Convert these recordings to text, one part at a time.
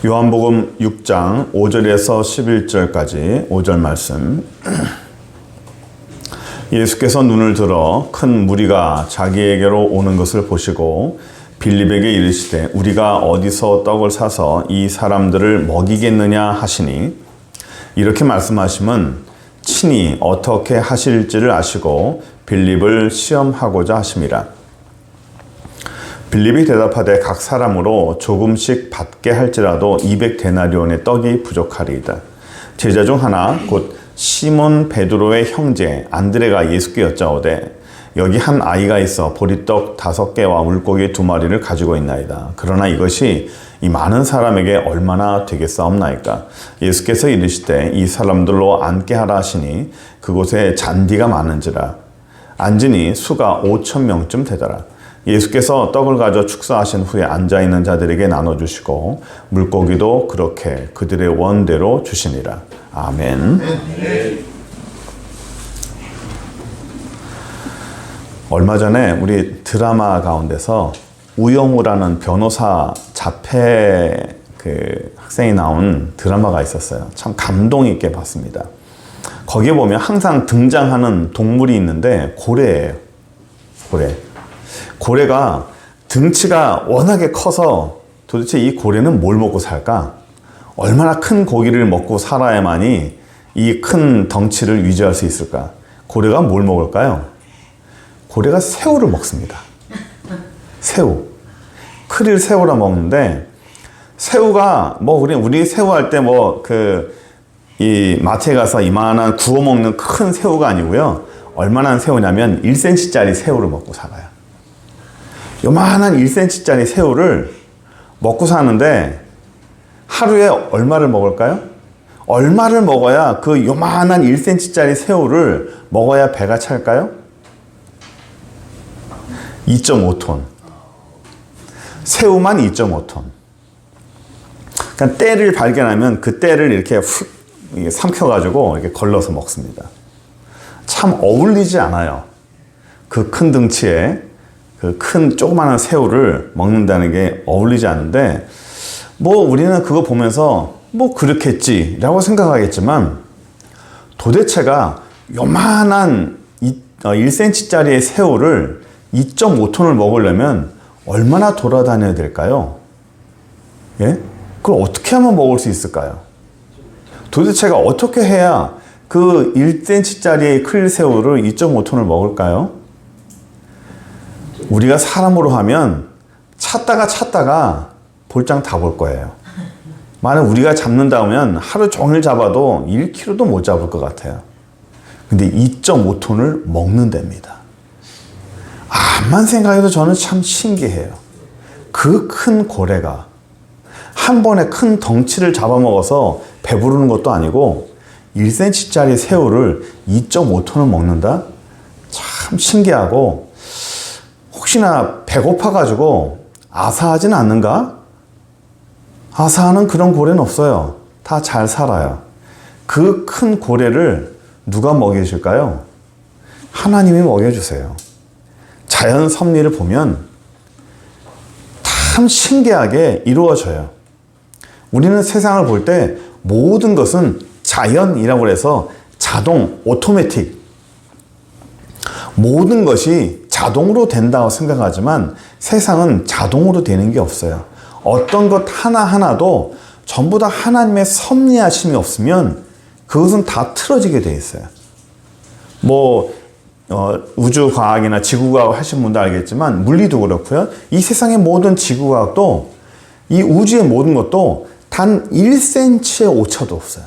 요한복음 6장 5절에서 11절까지 5절 말씀. 예수께서 눈을 들어 큰 무리가 자기에게로 오는 것을 보시고 빌립에게 이르시되 우리가 어디서 떡을 사서 이 사람들을 먹이겠느냐 하시니, 이렇게 말씀하심은 친히 어떻게 하실지를 아시고 빌립을 시험하고자 하심이라. 빌립이 대답하되 각 사람으로 조금씩 받게 할지라도 200데나리온의 떡이 부족하리이다. 제자 중 하나 곧 시몬 베드로의 형제 안드레가 예수께 여짜오되 여기 한 아이가 있어 보리떡 5개와 물고기 2마리를 가지고 있나이다. 그러나 이것이 이 많은 사람에게 얼마나 되겠사옵나이까. 예수께서 이르시되 이 사람들로 앉게 하라 하시니 그곳에 잔디가 많은지라. 앉으니 수가 5,000명쯤 되더라. 예수께서 떡을 가져 축사하신 후에 앉아있는 자들에게 나눠주시고 물고기도 그렇게 그들의 원대로 주시니라. 아멘. 얼마 전에 우리 드라마 가운데서 우영우라는 변호사 자폐 학생이 나온 드라마가 있었어요. 참 감동 있게 봤습니다. 거기에 보면 항상 등장하는 동물이 있는데 고래예요. 고래가 등치가 워낙에 커서 도대체 이 고래는 뭘 먹고 살까? 얼마나 큰 고기를 먹고 살아야만이 이 큰 덩치를 유지할 수 있을까? 고래가 뭘 먹을까요? 고래가 새우를 먹습니다. 새우. 크릴 새우라 먹는데, 새우가 우리 새우 할 때 이 마트에 가서 이만한 구워 먹는 큰 새우가 아니고요. 얼마나 새우냐면 1cm짜리 새우를 먹고 살아요. 요만한 1cm짜리 새우를 먹고 사는데 하루에 얼마를 먹을까요? 얼마를 먹어야 그 요만한 1cm짜리 새우를 먹어야 배가 찰까요? 2.5톤. 새우만 2.5톤. 그러니까 때를 발견하면 그 때를 이렇게 훅 삼켜가지고 이렇게 걸러서 먹습니다. 참 어울리지 않아요. 그 큰 등치에 그 큰 조그마한 새우를 먹는다는 게 어울리지 않는데, 우리는 그거 보면서 그렇겠지 라고 생각하겠지만, 도대체가 요만한 1cm짜리의 새우를 2.5톤을 먹으려면 얼마나 돌아다녀야 될까요? 예? 그걸 어떻게 하면 먹을 수 있을까요? 도대체가 어떻게 해야 그 1cm짜리의 크릴 새우를 2.5톤을 먹을까요? 우리가 사람으로 하면 찾다가 볼장 다 볼 거예요. 만약 우리가 잡는다 하면 하루 종일 잡아도 1kg도 못 잡을 것 같아요. 근데 2.5톤을 먹는답니다. 암만 생각해도 저는 참 신기해요. 그 큰 고래가 한 번에 큰 덩치를 잡아먹어서 배부르는 것도 아니고 1cm짜리 새우를 2.5톤을 먹는다? 참 신기하고, 혹시나 배고파가지고 아사하진 않는가? 아사하는 그런 고래는 없어요. 다 잘 살아요. 그 큰 고래를 누가 먹여줄까요? 하나님이 먹여주세요. 자연 섭리를 보면 참 신기하게 이루어져요. 우리는 세상을 볼 때 모든 것은 자연이라고 해서 자동, 오토매틱, 모든 것이 자동으로 된다고 생각하지만 세상은 자동으로 되는 게 없어요. 어떤 것 하나하나도 전부 다 하나님의 섭리하심이 없으면 그것은 다 틀어지게 돼 있어요. 우주과학이나 지구과학 하신 분도 알겠지만 물리도 그렇고요. 이 세상의 모든 지구과학도, 이 우주의 모든 것도 단 1cm의 오차도 없어요.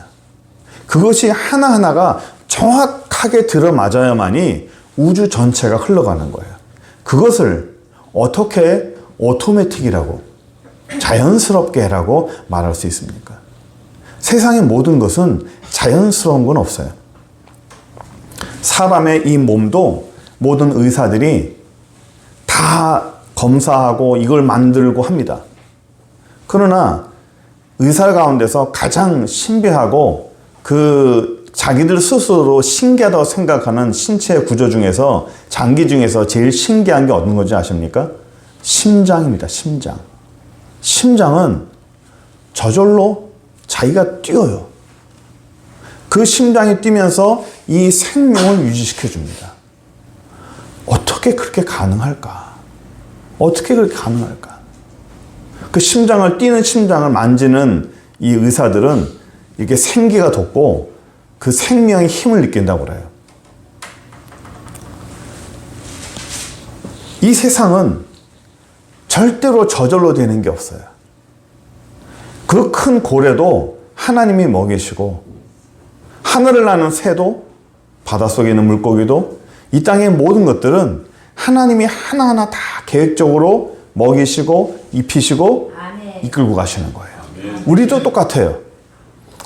그것이 하나하나가 정확하게 들어맞아야만이 우주 전체가 흘러가는 거예요. 그것을 어떻게 오토매틱이라고, 자연스럽게 라고 말할 수 있습니까? 세상의 모든 것은 자연스러운 건 없어요. 사람의 이 몸도 모든 의사들이 다 검사하고 이걸 만들고 합니다. 그러나 의사 가운데서 가장 신비하고 자기들 스스로 신기하다고 생각하는 신체 구조 중에서, 장기 중에서 제일 신기한 게 어떤 건지 아십니까? 심장입니다. 심장. 심장은 저절로 자기가 뛰어요. 그 심장이 뛰면서 이 생명을 유지시켜 줍니다. 어떻게 그렇게 가능할까? 어떻게 그렇게 가능할까? 그 심장을, 뛰는 심장을 만지는 이 의사들은 이게 생기가 돋고 그 생명의 힘을 느낀다고 그래요. 이 세상은 절대로 저절로 되는 게 없어요. 그 큰 고래도 하나님이 먹이시고, 하늘을 나는 새도, 바닷속에 있는 물고기도, 이 땅의 모든 것들은 하나님이 하나하나 다 계획적으로 먹이시고 입히시고 이끌고 가시는 거예요. 우리도 똑같아요.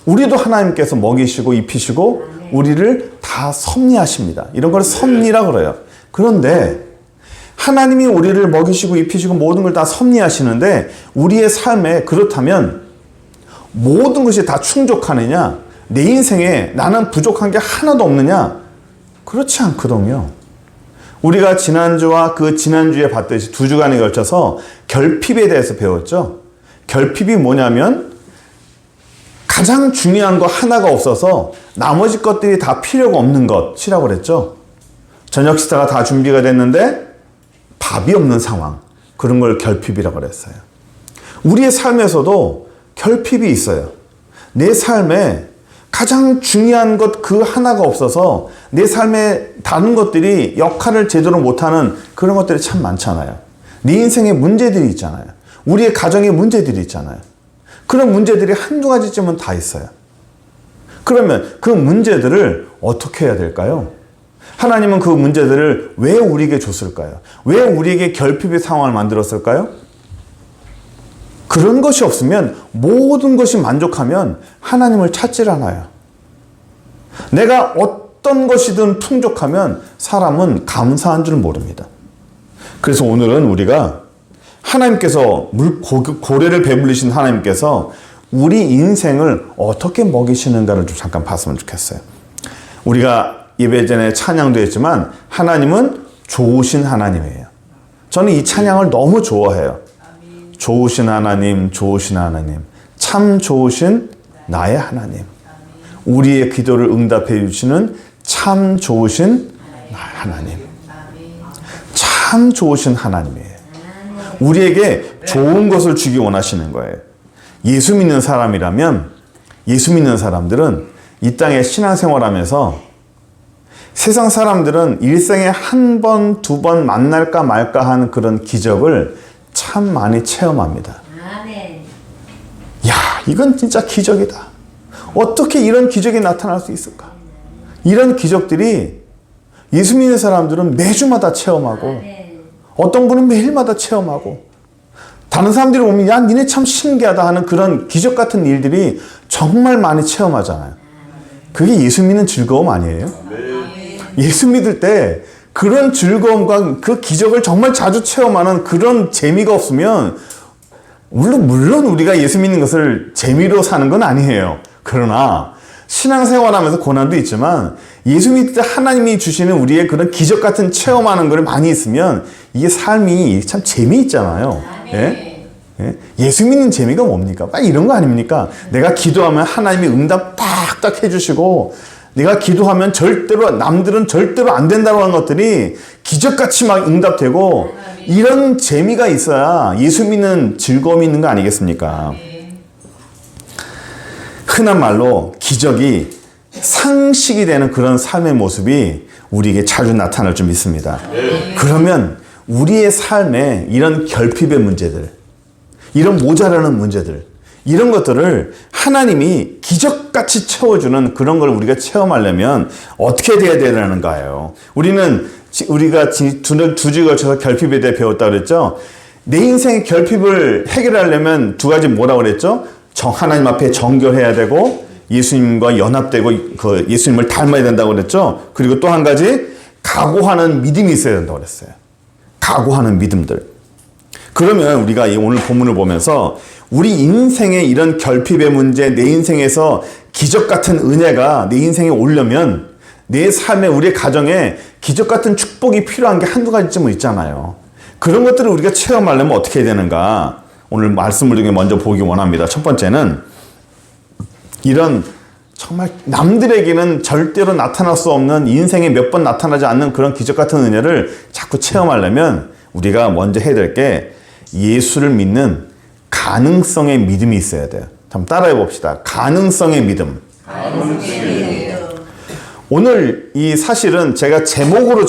우리도 하나님께서 먹이시고 입히시고 우리를 다 섭리하십니다. 이런 걸 섭리라고 그래요. 그런데 하나님이 우리를 먹이시고 입히시고 모든 걸 다 섭리하시는데 우리의 삶에 그렇다면 모든 것이 다 충족하느냐? 내 인생에 나는 부족한 게 하나도 없느냐? 그렇지 않거든요. 우리가 지난주와 그 지난주에 봤듯이 2주간에 걸쳐서 결핍에 대해서 배웠죠. 결핍이 뭐냐면 가장 중요한 거 하나가 없어서 나머지 것들이 다 필요가 없는 것이라고 그랬죠. 저녁 식사가 다 준비가 됐는데 밥이 없는 상황. 그런 걸 결핍이라고 그랬어요. 우리의 삶에서도 결핍이 있어요. 내 삶에 가장 중요한 것 그 하나가 없어서 내 삶에 다른 것들이 역할을 제대로 못하는 그런 것들이 참 많잖아요. 네 인생에 문제들이 있잖아요. 우리의 가정에 문제들이 있잖아요. 그런 문제들이 한두 가지쯤은 다 있어요. 그러면 그 문제들을 어떻게 해야 될까요? 하나님은 그 문제들을 왜 우리에게 줬을까요? 왜 우리에게 결핍의 상황을 만들었을까요? 그런 것이 없으면 모든 것이 만족하면 하나님을 찾질 않아요. 내가 어떤 것이든 풍족하면 사람은 감사한 줄 모릅니다. 그래서 오늘은 우리가 하나님께서 고래를 배불리신 하나님께서 우리 인생을 어떻게 먹이시는가를 좀 잠깐 봤으면 좋겠어요. 우리가 예배 전에 찬양도 했지만 하나님은 좋으신 하나님이에요. 저는 이 찬양을 너무 좋아해요. 좋으신 하나님, 좋으신 하나님, 참 좋으신 나의 하나님. 우리의 기도를 응답해 주시는 참 좋으신 나의 하나님. 참 좋으신 하나님이에요. 우리에게 좋은 것을 주기 원하시는 거예요. 예수 믿는 사람이라면, 예수 믿는 사람들은 이 땅에 신앙생활하면서 세상 사람들은 일생에 한 번, 두 번 만날까 말까 하는 그런 기적을 참 많이 체험합니다. 야, 이건 진짜 기적이다. 어떻게 이런 기적이 나타날 수 있을까? 이런 기적들이 예수 믿는 사람들은 매주마다 체험하고 어떤 분은 매일마다 체험하고 다른 사람들이 보면 야, 니네 참 신기하다 하는 그런 기적 같은 일들이 정말 많이 체험하잖아요. 그게 예수 믿는 즐거움 아니에요? 예수 믿을 때 그런 즐거움과 그 기적을 정말 자주 체험하는 그런 재미가 없으면 물론 우리가 예수 믿는 것을 재미로 사는 건 아니에요. 그러나 신앙생활하면서 고난도 있지만 예수 믿을 때 하나님이 주시는 우리의 그런 기적 같은 체험하는 걸 많이 있으면 이게 삶이 참 재미있잖아요. 예? 예? 예수 믿는 재미가 뭡니까? 빨리 이런 거 아닙니까? 내가 기도하면 하나님이 응답 딱딱 해주시고 내가 기도하면 절대로 남들은 절대로 안 된다고 하는 것들이 기적같이 막 응답되고 이런 재미가 있어야 예수 믿는 즐거움이 있는 거 아니겠습니까? 흔한 말로 기적이 상식이 되는 그런 삶의 모습이 우리에게 자주 나타날 줄 믿습니다. 그러면 우리의 삶에 이런 결핍의 문제들, 이런 모자라는 문제들, 이런 것들을 하나님이 기적같이 채워주는 그런 걸 우리가 체험하려면 어떻게 돼야 되는가요? 우리가 두 주에 걸쳐서 결핍에 대해 배웠다고 그랬죠? 내 인생의 결핍을 해결하려면 두 가지 뭐라고 그랬죠? 하나님 앞에 정결해야 되고 예수님과 연합되고 그 예수님을 닮아야 된다고 그랬죠? 그리고 또 한 가지 각오하는 믿음이 있어야 된다고 그랬어요. 각오하는 믿음들. 그러면 우리가 오늘 본문을 보면서 우리 인생의 이런 결핍의 문제, 내 인생에서 기적 같은 은혜가 내 인생에 오려면 내 삶에, 우리의 가정에 기적 같은 축복이 필요한 게 한두 가지쯤은 있잖아요. 그런 것들을 우리가 체험하려면 어떻게 해야 되는가? 오늘 말씀을 중에 먼저 보기 원합니다. 첫 번째는 이런 정말 남들에게는 절대로 나타날 수 없는, 인생에 몇 번 나타나지 않는 그런 기적 같은 은혜를 자꾸 체험하려면 우리가 먼저 해야 될 게 예수를 믿는 가능성의 믿음이 있어야 돼요. 한번 따라해 봅시다. 가능성의 믿음. 오늘 이 사실은 제가 제목으로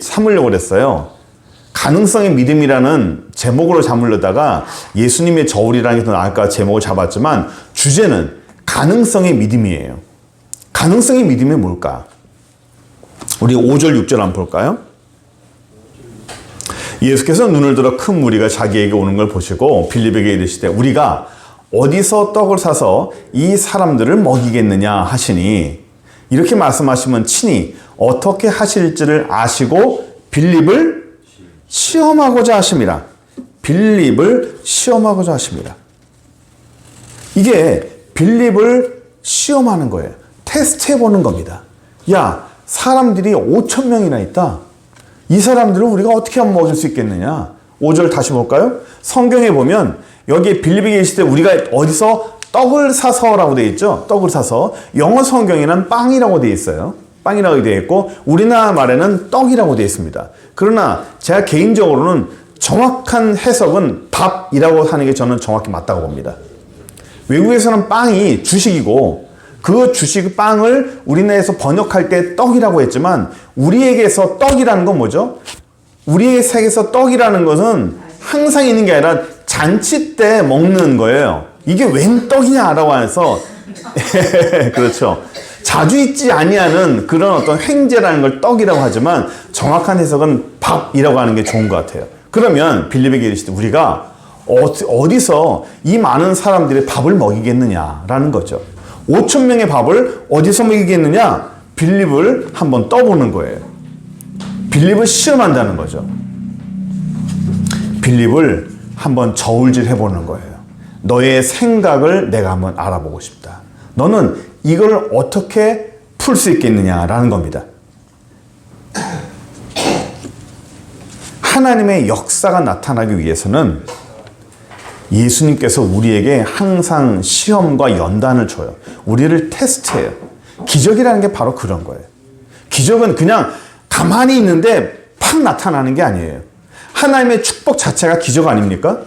삼으려고 그랬어요. 가능성의 믿음이라는 제목으로 잡으려다가 예수님의 저울이라는 게 더 나을까 제목을 잡았지만 주제는 가능성의 믿음이에요. 가능성의 믿음이 뭘까? 우리 5절 6절 한번 볼까요? 예수께서 눈을 들어 큰 무리가 자기에게 오는 걸 보시고 빌립에게 이르시되 우리가 어디서 떡을 사서 이 사람들을 먹이겠느냐 하시니, 이렇게 말씀하시면 친히 어떻게 하실지를 아시고 빌립을 시험하고자 하심이라. 빌립을 시험하고자 하심이라. 이게 빌립을 시험하는 거예요. 테스트해보는 겁니다. 야, 사람들이 5천 명이나 있다. 이 사람들을 우리가 어떻게 하면 먹일 수 있겠느냐. 5절 다시 볼까요? 성경에 보면 여기 빌립에 계실 때 우리가 어디서 떡을 사서라고 되어 있죠. 떡을 사서. 영어 성경에는 빵이라고 되어 있어요. 빵이라고 되어 있고 우리나라 말에는 떡이라고 되어 있습니다. 그러나 제가 개인적으로는 정확한 해석은 밥이라고 하는 게 저는 정확히 맞다고 봅니다. 외국에서는 빵이 주식이고 그 주식 빵을 우리나라에서 번역할 때 떡이라고 했지만 우리에게서 떡이라는 건 뭐죠? 우리의 세계에서 떡이라는 것은 항상 있는 게 아니라 잔치 때 먹는 거예요. 이게 웬 떡이냐라고 해서 그렇죠. 자주 있지 아니하는 그런 어떤 횡재라는 걸 떡이라고 하지만 정확한 해석은 밥이라고 하는 게 좋은 것 같아요. 그러면 빌립에게 이르시되 우리가 어디서 이 많은 사람들의 밥을 먹이겠느냐라는 거죠. 5천 명의 밥을 어디서 먹이겠느냐? 빌립을 한번 떠보는 거예요. 빌립을 시험한다는 거죠. 빌립을 한번 저울질 해보는 거예요. 너의 생각을 내가 한번 알아보고 싶다. 너는 이걸 어떻게 풀 수 있겠느냐라는 겁니다. 하나님의 역사가 나타나기 위해서는 예수님께서 우리에게 항상 시험과 연단을 줘요. 우리를 테스트해요. 기적이라는 게 바로 그런 거예요. 기적은 그냥 가만히 있는데 팍 나타나는 게 아니에요. 하나님의 축복 자체가 기적 아닙니까?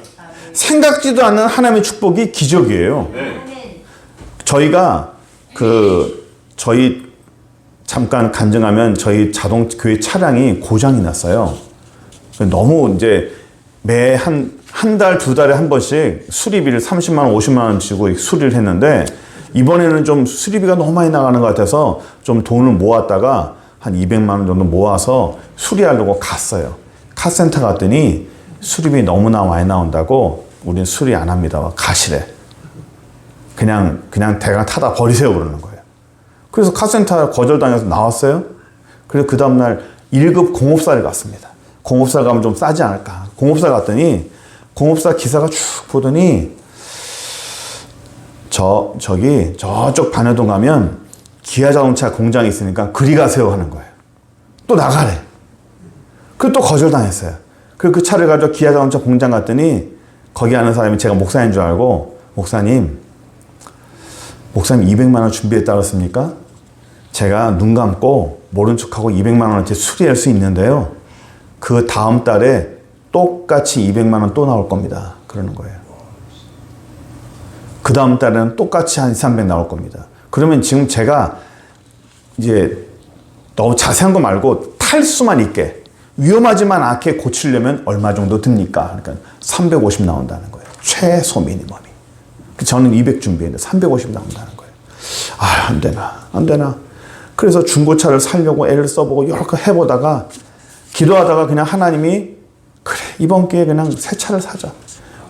생각지도 않는 하나님의 축복이 기적이에요. 저희가 저희 잠깐 간증하면 저희 교회 차량이 고장이 났어요. 너무 이제 매 한 달, 두 달에 한 번씩 수리비를 30만 원, 50만 원 주고 수리를 했는데 이번에는 좀 수리비가 너무 많이 나가는 것 같아서 좀 돈을 모았다가 한 200만 원 정도 모아서 수리하려고 갔어요. 카센터 갔더니 수리비 너무나 많이 나온다고 우리는 수리 안 합니다. 가시래. 그냥 대강 타다 버리세요 그러는 거예요. 그래서 카센터 거절당해서 나왔어요. 그래서 그 다음날 1급 공업사를 갔습니다. 공업사 가면 좀 싸지 않을까. 공업사 갔더니 공업사 기사가 쭉 보더니 저쪽 반여동 가면 기아자동차 공장이 있으니까 그리 가세요 하는 거예요. 또 나가래. 그리고 또 거절당했어요. 그리고 그 차를 가지고 기아자동차 공장 갔더니 거기 아는 사람이 제가 목사인 줄 알고 목사님 200만 원 준비했다고 했습니까? 제가 눈 감고 모른 척하고 200만 원어치 수리할 수 있는데요. 그 다음 달에 똑같이 200만 원 또 나올 겁니다. 그러는 거예요. 그 다음 달에는 똑같이 한 300 나올 겁니다. 그러면 지금 제가 이제 너무 자세한 거 말고 탈수만 있게 위험하지만 않게 고치려면 얼마 정도 듭니까? 그러니까 350 나온다는 거예요. 최소 미니멈이. 저는 200 준비했는데 350 나온다는 거예요. 아, 안 되나. 그래서 중고차를 사려고 애를 써보고 여러 거 해보다가 기도하다가 그냥 하나님이 그래 이번 기회에 그냥 새 차를 사자.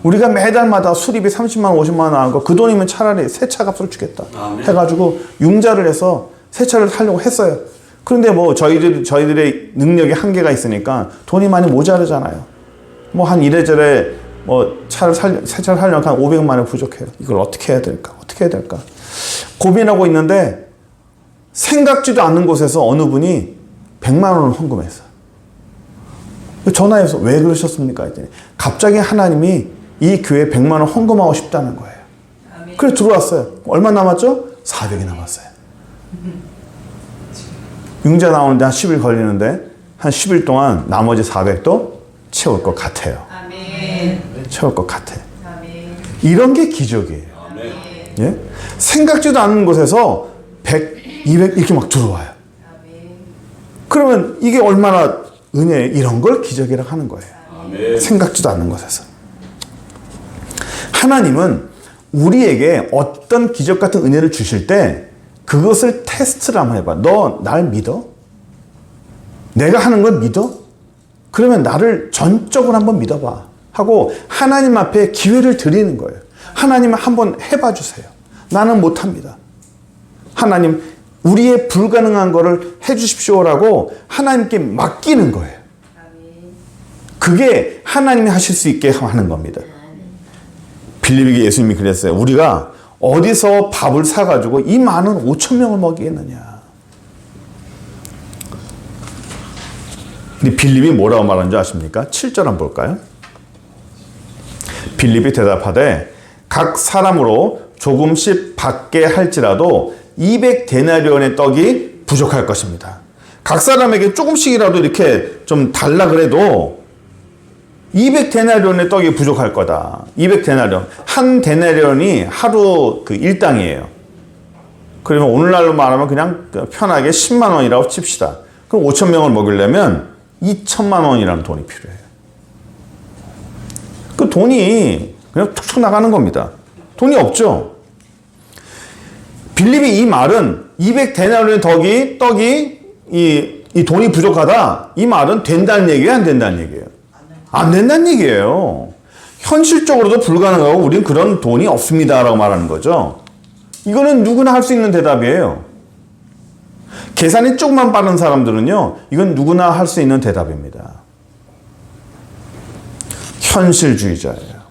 우리가 매달마다 수리비 30만 원 50만 원 나온 거 그 돈이면 차라리 새 차 값을 주겠다 해가지고 융자를 해서 새 차를 사려고 했어요. 그런데 뭐 저희들의 능력이 한계가 있으니까 돈이 많이 모자르잖아요. 뭐 한 이래저래 뭐 새 차를 사려면 한 500만 원 부족해요. 이걸 어떻게 해야 될까? 고민하고 있는데 생각지도 않는 곳에서 어느 분이 100만 원을 헌금했어요. 전화해서 왜 그러셨습니까? 했더니 갑자기 하나님이 이 교회 100만 원 헌금하고 싶다는 거예요. 그래서 들어왔어요. 얼마 남았죠? 400이 남았어요. 융자 나오는데 한 10일 걸리는데 한 10일 동안 나머지 400도 채울 것 같아요. 채울 것 같아. 이런 게 기적이에요. 예? 생각지도 않은 곳에서 100, 200 이렇게 막 들어와요. 그러면 이게 얼마나 은혜예요. 이런 걸 기적이라고 하는 거예요. 생각지도 않는 곳에서. 하나님은 우리에게 어떤 기적 같은 은혜를 주실 때 그것을 테스트를 한번 해봐. 너 날 믿어? 내가 하는 걸 믿어? 그러면 나를 전적으로 한번 믿어봐 하고 하나님 앞에 기회를 드리는 거예요. 하나님 한번 해봐 주세요. 나는 못합니다. 하나님 우리의 불가능한 거를 해주십시오라고 하나님께 맡기는 거예요. 그게 하나님이 하실 수 있게 하는 겁니다. 빌립에게 예수님이 그랬어요. 우리가 어디서 밥을 사가지고 이 많은 5,000명을 먹이겠느냐. 근데 빌립이 뭐라고 말하는 줄 아십니까? 7절 한번 볼까요? 빌립이 대답하되 각 사람으로 조금씩 받게 할지라도 200데나리온의 떡이 부족할 것입니다. 각 사람에게 조금씩이라도 이렇게 좀 달라 그래도 200데나리온의 떡이 부족할 거다. 200데나리온. 한 데나리온이 하루 그 일당이에요. 그러면 오늘날로 말하면 그냥 편하게 10만 원이라고 칩시다. 그럼 5,000명을 먹이려면 2천만 원이라는 돈이 필요해요. 그 돈이 그냥 툭툭 나가는 겁니다. 돈이 없죠. 빌립이 이 말은 200데나리온의 떡이 이 돈이 부족하다. 이 말은 된다는 얘기예요, 안 된다는 얘기예요? 안 된다는 얘기예요. 현실적으로도 불가능하고 우리는 그런 돈이 없습니다라고 말하는 거죠. 이거는 누구나 할 수 있는 대답이에요. 계산이 조금만 빠른 사람들은요, 이건 누구나 할 수 있는 대답입니다. 현실주의자예요.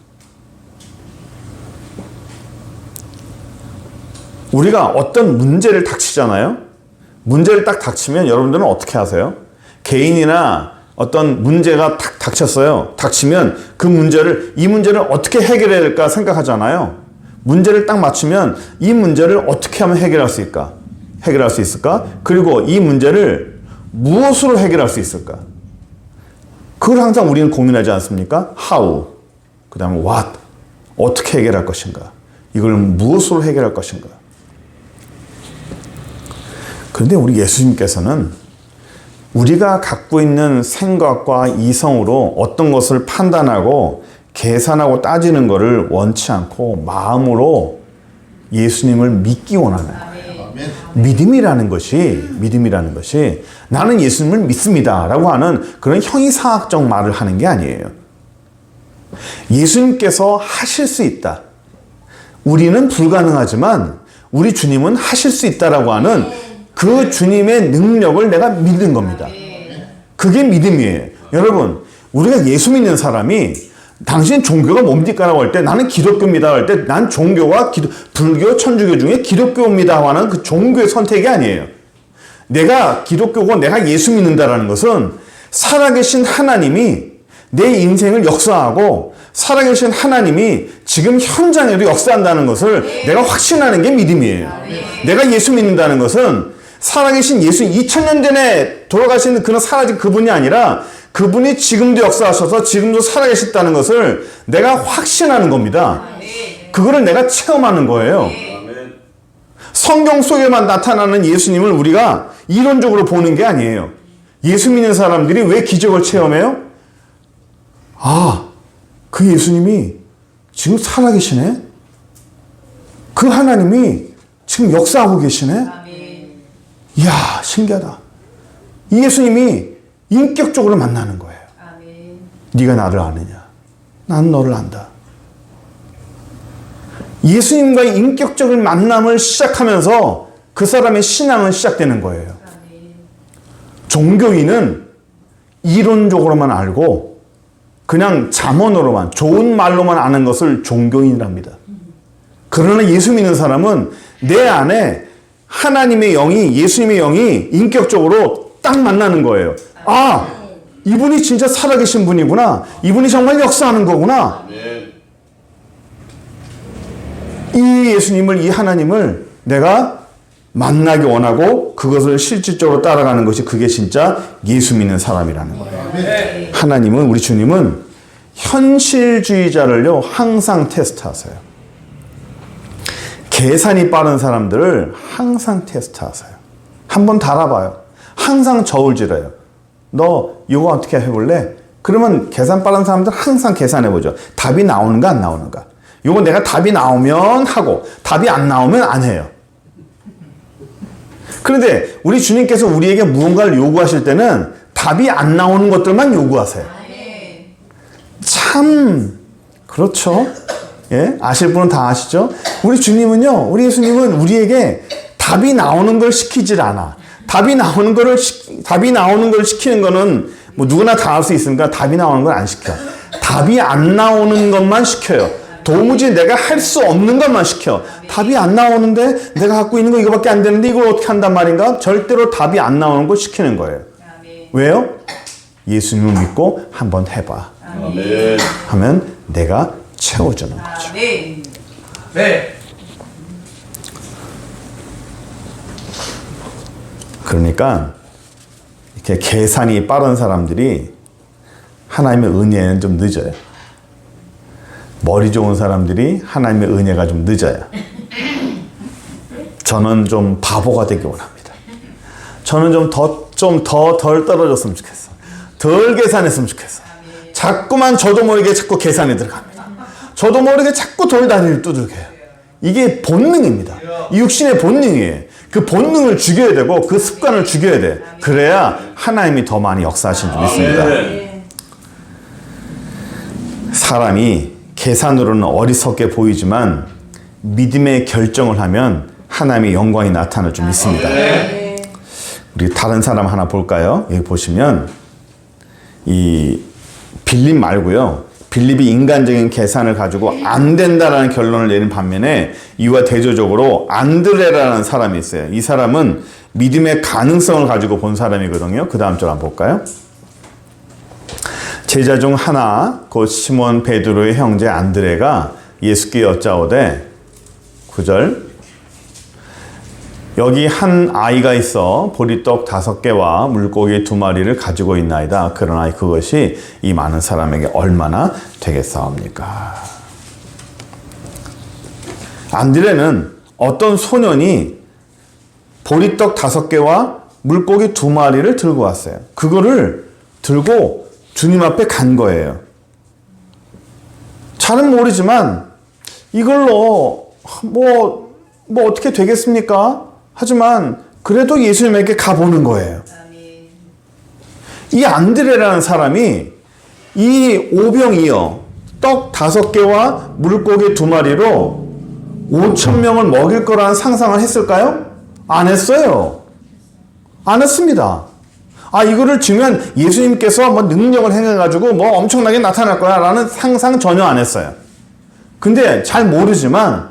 우리가 어떤 문제를 닥치잖아요. 문제를 딱 닥치면 여러분들은 어떻게 하세요? 개인이나 어떤 문제가 딱 닥쳤어요. 닥치면 그 문제를, 이 문제를 어떻게 해결해야 될까 생각하잖아요. 문제를 딱 맞추면 이 문제를 어떻게 하면 해결할 수 있을까? 해결할 수 있을까? 그리고 이 문제를 무엇으로 해결할 수 있을까? 그걸 항상 우리는 고민하지 않습니까? How, 그 다음에 what, 어떻게 해결할 것인가? 이걸 무엇으로 해결할 것인가? 그런데 우리 예수님께서는 우리가 갖고 있는 생각과 이성으로 어떤 것을 판단하고 계산하고 따지는 것을 원치 않고 마음으로 예수님을 믿기 원하는 거예요. 믿음이라는 것이 나는 예수님을 믿습니다 라고 하는 그런 형이상학적 말을 하는 게 아니에요. 예수님께서 하실 수 있다. 우리는 불가능하지만 우리 주님은 하실 수 있다라고 하는 그 주님의 능력을 내가 믿는 겁니다. 그게 믿음이에요. 여러분, 우리가 예수 믿는 사람이 당신 종교가 뭡니까? 라고 할 때 나는 기독교입니다 할 때 난 종교와 불교, 천주교 중에 기독교입니다 하는 그 종교의 선택이 아니에요. 내가 기독교고 내가 예수 믿는다라는 것은 살아계신 하나님이 내 인생을 역사하고 살아계신 하나님이 지금 현장에도 역사한다는 것을 내가 확신하는 게 믿음이에요. 내가 예수 믿는다는 것은 살아계신 예수 2000년 전에 돌아가신 그런 사라진 그분이 아니라 그분이 지금도 역사하셔서 지금도 살아계셨다는 것을 내가 확신하는 겁니다. 그거를 내가 체험하는 거예요. 성경 속에만 나타나는 예수님을 우리가 이론적으로 보는 게 아니에요. 예수 믿는 사람들이 왜 기적을 체험해요? 아, 그 예수님이 지금 살아계시네? 그 하나님이 지금 역사하고 계시네? 이야, 신기하다. 이 예수님이 인격적으로 만나는 거예요. 네가 나를 아느냐? 나는 너를 안다. 예수님과의 인격적인 만남을 시작하면서 그 사람의 신앙은 시작되는 거예요. 종교인은 이론적으로만 알고 그냥 잠언으로만 좋은 말로만 아는 것을 종교인이랍니다. 그러나 예수 믿는 사람은 내 안에 하나님의 영이, 예수님의 영이 인격적으로 딱 만나는 거예요. 아, 이분이 진짜 살아계신 분이구나. 이분이 정말 역사하는 거구나. 이 예수님을, 이 하나님을 내가 만나기 원하고 그것을 실질적으로 따라가는 것이 그게 진짜 예수 믿는 사람이라는 거예요. 하나님은, 우리 주님은 현실주의자를요 항상 테스트하세요. 계산이 빠른 사람들을 항상 테스트하세요. 한번 달아봐요. 항상 저울질해요. 너 이거 어떻게 해볼래? 그러면 계산 빠른 사람들 항상 계산해보죠. 답이 나오는가 안 나오는가. 이거 내가 답이 나오면 하고 답이 안 나오면 안 해요. 그런데 우리 주님께서 우리에게 무언가를 요구하실 때는 답이 안 나오는 것들만 요구하세요. 참 그렇죠. 예? 아실 분은 다 아시죠? 우리 주님은요, 우리 예수님은 우리에게 답이 나오는 걸 시키질 않아. 답이 나오는 걸 시키는 거는 뭐 누구나 다 할 수 있으니까 답이 나오는 걸 안 시켜. 답이 안 나오는 것만 시켜요. 도무지 내가 할 수 없는 것만 시켜. 답이 안 나오는데 내가 갖고 있는 거 이거밖에 안 되는데 이걸 어떻게 한단 말인가? 절대로 답이 안 나오는 걸 시키는 거예요. 왜요? 예수님을 믿고 한번 해봐. 하면 내가 채워주는 거죠. 네. 그러니까 이렇게 계산이 빠른 사람들이 하나님의 은혜는 좀 늦어요. 머리 좋은 사람들이 하나님의 은혜가 좀 늦어요. 저는 좀 바보가 되기 원합니다. 저는 좀 더 덜 떨어졌으면 좋겠어. 덜 계산했으면 좋겠어. 자꾸만 저도 모르게 자꾸 계산에 들어갑니다. 저도 모르게 자꾸 돌다리를 두들겨요. 이게 본능입니다. 이 육신의 본능이에요. 그 본능을 죽여야 되고 그 습관을 죽여야 돼. 그래야 하나님이 더 많이 역사하신 줄 믿습니다. 사람이 계산으로는 어리석게 보이지만 믿음의 결정을 하면 하나님의 영광이 나타날 줄 믿습니다. 우리 다른 사람 하나 볼까요? 여기 보시면 이 빌립 말고요. 빌립이 인간적인 계산을 가지고 안 된다라는 결론을 내린 반면에 이와 대조적으로 안드레라는 사람이 있어요. 이 사람은 믿음의 가능성을 가지고 본 사람이거든요. 그 다음 절 한번 볼까요? 제자 중 하나 곧 시몬 베드로의 형제 안드레가 예수께 여짜오되 9절 여기 한 아이가 있어 보리떡 5개와 물고기 2마리를 가지고 있나이다. 그러나 그것이 이 많은 사람에게 얼마나 되겠사옵니까? 안드레는 어떤 소년이 보리떡 5개와 물고기 2마리를 들고 왔어요. 그거를 들고 주님 앞에 간 거예요. 잘은 모르지만 이걸로 뭐 어떻게 되겠습니까? 하지만 그래도 예수님에게 가보는 거예요. 이 안드레라는 사람이 이 오병이어 떡 5개와 물고기 2마리로 5,000명을 먹일 거라는 상상을 했을까요? 안 했어요. 안 했습니다. 이거를 주면 예수님께서 뭐 능력을 행해가지고 뭐 엄청나게 나타날 거야 라는 상상 전혀 안 했어요. 근데 잘 모르지만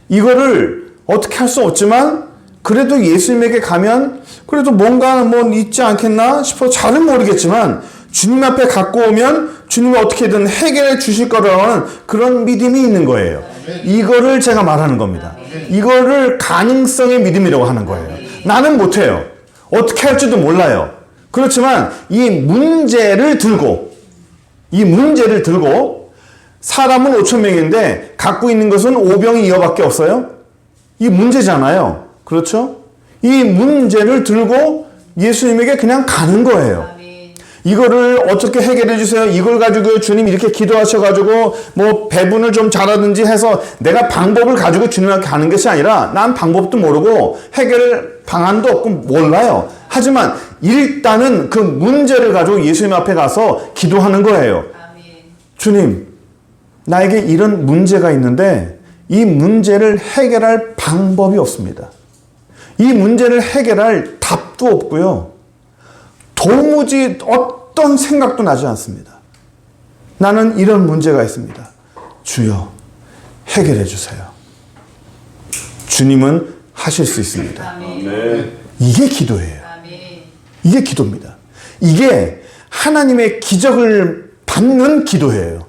이거를 어떻게 할 수 없지만 그래도 예수님에게 가면 그래도 뭔가 있지 않겠나 싶어 잘은 모르겠지만 주님 앞에 갖고 오면 주님이 어떻게든 해결해 주실 거라는 그런 믿음이 있는 거예요. 이거를 제가 말하는 겁니다. 이거를 가능성의 믿음이라고 하는 거예요. 나는 못해요. 어떻게 할지도 몰라요. 그렇지만 이 문제를 들고 사람은 5,000명인데 갖고 있는 것은 오병이 이어밖에 없어요. 이 문제잖아요. 그렇죠? 이 문제를 들고 예수님에게 그냥 가는 거예요. 이거를 어떻게 해결해 주세요. 이걸 가지고 주님 이렇게 기도하셔가지고 뭐 배분을 좀 잘하든지 해서 내가 방법을 가지고 주님 앞에 가는 것이 아니라 난 방법도 모르고 해결 방안도 없고 몰라요. 하지만 일단은 그 문제를 가지고 예수님 앞에 가서 기도하는 거예요. 주님, 나에게 이런 문제가 있는데 이 문제를 해결할 방법이 없습니다. 이 문제를 해결할 답도 없고요. 도무지 어떤 생각도 나지 않습니다. 나는 이런 문제가 있습니다. 주여, 해결해 주세요. 주님은 하실 수 있습니다. 아멘. 이게 기도예요. 아멘. 이게 기도입니다. 이게 하나님의 기적을 받는 기도예요.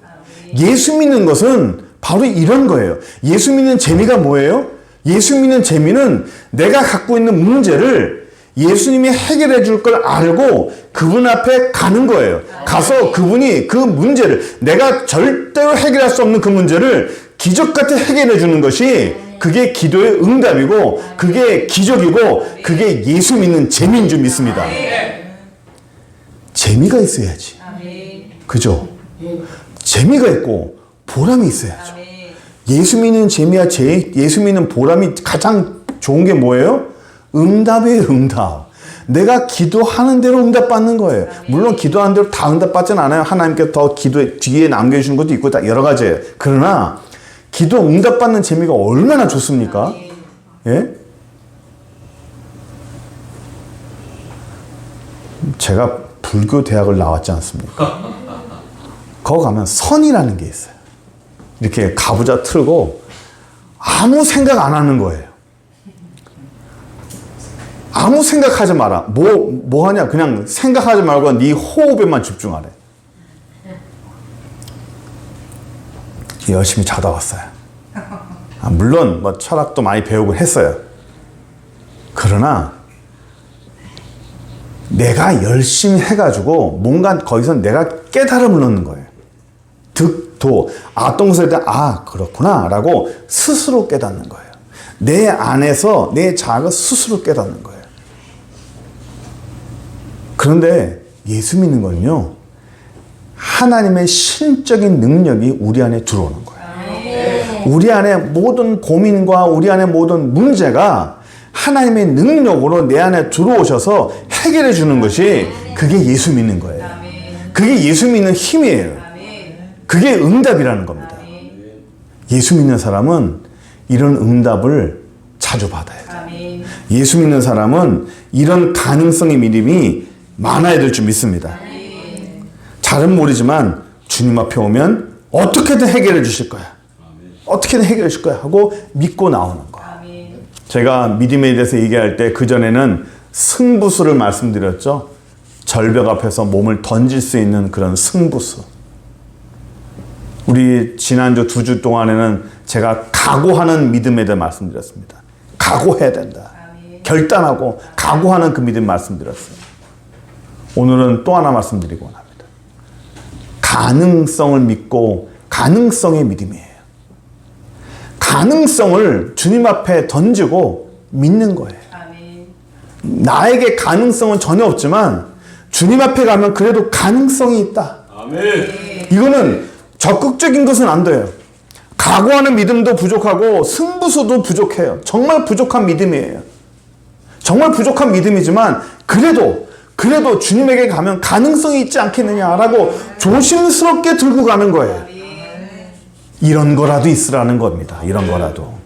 예수 믿는 것은 바로 이런 거예요. 예수 믿는 재미가 뭐예요? 예수 믿는 재미는 내가 갖고 있는 문제를 예수님이 해결해 줄 걸 알고 그분 앞에 가는 거예요. 가서 그분이 그 문제를, 내가 절대로 해결할 수 없는 그 문제를 기적같이 해결해 주는 것이 그게 기도의 응답이고 그게 기적이고 그게 예수 믿는 재미인 줄 믿습니다. 재미가 있어야지. 그죠? 재미가 있고 보람이 있어야죠. 예수 믿는 재미와 예수 믿는 보람이 가장 좋은 게 뭐예요? 응답이에요, 응답. 내가 기도하는 대로 응답받는 거예요. 물론 기도하는 대로 다 응답받지는 않아요. 하나님께 더 기도 뒤에 남겨주시는 것도 있고 다 여러 가지예요. 그러나 기도 응답받는 재미가 얼마나 좋습니까? 예? 제가 불교 대학을 나왔지 않습니까? 거기 가면 선이라는 게 있어요. 이렇게 가부좌 틀고 아무 생각 안 하는 거예요. 아무 생각하지 마라. 뭐 하냐? 그냥 생각하지 말고 네 호흡에만 집중하래. 열심히 자다 왔어요. 물론 뭐 철학도 많이 배우고 했어요. 그러나 내가 열심히 해가지고 뭔가 거기서 내가 깨달음을 얻는 거예요. 득도 동사에 대한 그렇구나 라고 스스로 깨닫는 거예요. 내 안에서 내 자아가 스스로 깨닫는 거예요. 그런데 예수 믿는 건요, 하나님의 신적인 능력이 우리 안에 들어오는 거예요. 우리 안에 모든 고민과 우리 안에 모든 문제가 하나님의 능력으로 내 안에 들어오셔서 해결해 주는 것이 그게 예수 믿는 거예요. 그게 예수 믿는 힘이에요. 그게 응답이라는 겁니다. 예수 믿는 사람은 이런 응답을 자주 받아야 돼요. 예수 믿는 사람은 이런 가능성의 믿음이 많아야 될 줄 믿습니다. 잘은 모르지만 주님 앞에 오면 어떻게든 해결해 주실 거야. 어떻게든 해결해 주실 거야 하고 믿고 나오는 거야. 제가 믿음에 대해서 얘기할 때 그전에는 승부수를 말씀드렸죠. 절벽 앞에서 몸을 던질 수 있는 그런 승부수. 우리 지난주 2주 동안에는 제가 각오하는 믿음에 대해 말씀드렸습니다. 각오해야 된다. 결단하고 각오하는 그 믿음 말씀드렸어요. 오늘은 또 하나 말씀드리고 합니다. 가능성을 믿고 가능성의 믿음이에요. 가능성을 주님 앞에 던지고 믿는 거예요. 나에게 가능성은 전혀 없지만 주님 앞에 가면 그래도 가능성이 있다. 이거는 적극적인 것은 안 돼요. 각오하는 믿음도 부족하고 승부수도 부족해요. 정말 부족한 믿음이에요. 정말 부족한 믿음이지만 그래도 주님에게 가면 가능성이 있지 않겠느냐라고 조심스럽게 들고 가는 거예요. 이런 거라도 있으라는 겁니다. 이런 거라도.